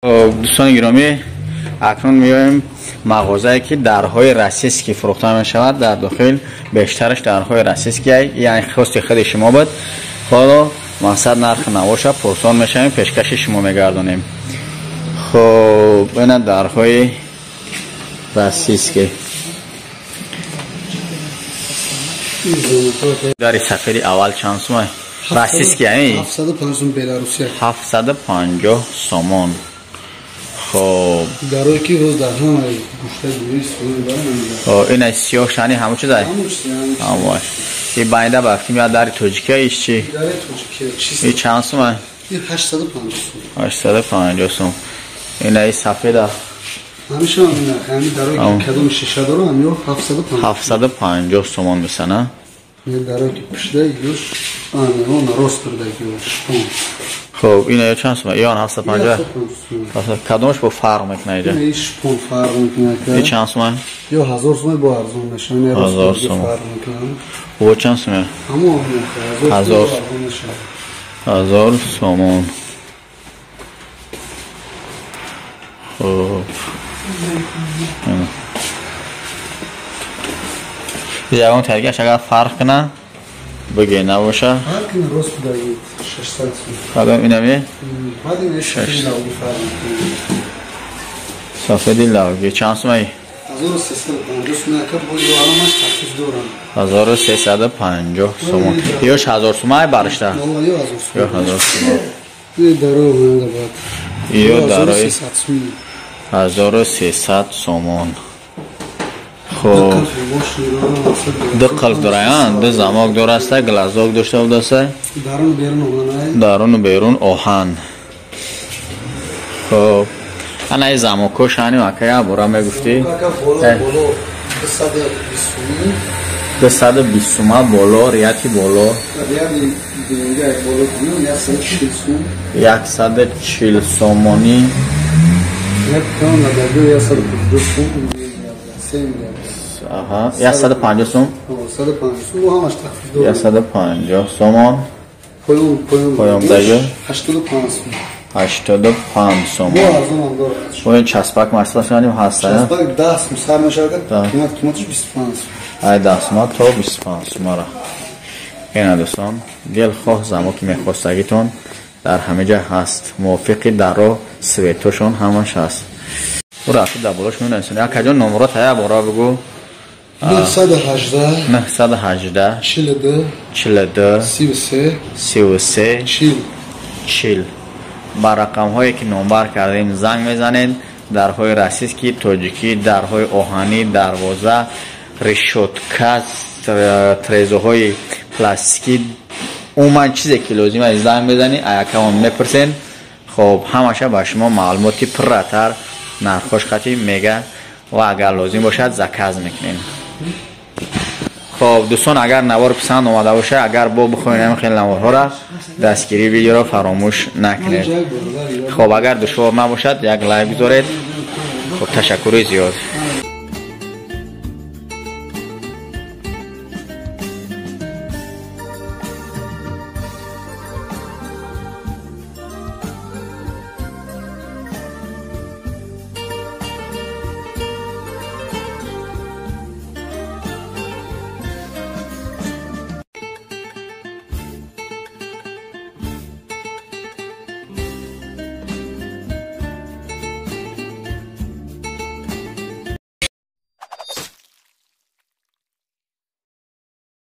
دوستان گرامی، اکنون میایم مغازه‌ای که درهای راسیسکی فروخته می شود. در داخل بیشترش درهای راسیسکی یعنی خواست خود شما بود. حالا مقصد نرخ نباشه پرسان میشیم، پیشکش شما میگردونیم. خب این درهای راسیسکی در سفری اول چند سومه راسیسکی یعنی 750 بلاروسی 750 سومون. خب درایی که روز در هم گوشت دوری سوی برم این سیاه شانی همون چه داری؟ همون این باینده بافتی میاد در تاجیکی ایش چی؟ در تاجیکی این چند سومه؟ این 850 سوم 850 سوم. این سفید همیشه همین درایی که کدوم شیشه داره همیو 750 سومون میسنه. این درایی که پشته ایوش اون راست برده ایوش. خب این چند سومه؟ ایان 750 کدومش با فرق میکنه اینجا؟ ایش پون فرق میکنه. این چند سومه؟ یا 1000 سومه با ارزون میشه. 1000 سومه. و چند سومه؟ همون 1000 سومون. خب جوان ترگیش اگر فرق کنه بگی نباشه فرق کنه راست بدهید 600 سوم کدام اینمی؟ بعد سفیدی لاغی فرق سفیدی لاغی چند سومه ای؟ 1350 سومه که بولی و علامش تخصیص دارم 1350 سومون. یوش 1000 سومه برشته؟ والله یا 1000 سومه. یا 1000 سومه. این درو منده باید یو دارای 1300 سومون. خب دو قلب دارایان دو زماک دارسته گلازاک داشته بودسته دارون و بیرون اوهن. خب انا ای زماکو شانی مکه برا میگفتی 220 سومه بالا ریاتی بالا 140 سومونی آها 150 سوم 150 سومون پایام دیگه 85 سوم. و این چسبک مرسلش یعنی هسته چسبک دست سر نشاید قیمتش 25 ای دستمات تا 25 سوم را. این دوستان دلخواه زمان که میخواستگیتون در همه جا هست. موافقی در رو سویتوشون همش هست. او رفت دبولش میونستون یا کجا نمرات های بارا بگو 918 42 33 40 با رقم هایی که نمبر کردیم زنگ میزنید. درهای راسیسکی تاجیکی درهای اوهانی دروازه رشوتکه تریزوهای پلاستیکی اومن چیزی که لازمه زنگ بزنید ایاکمون میپرسین. خب همشه با شما معلوماتی پرتر نرخوش خطی میگه و اگر لازم باشد زکاز میکنین. خب دوستان اگر نوار پسند اومده باشه اگر با بخواین خیلی نوارها را دستگیری ویدیو را فراموش نکنید. خب اگر دشوار نباشد یک لایک بذارید. خب تشکر زیاد.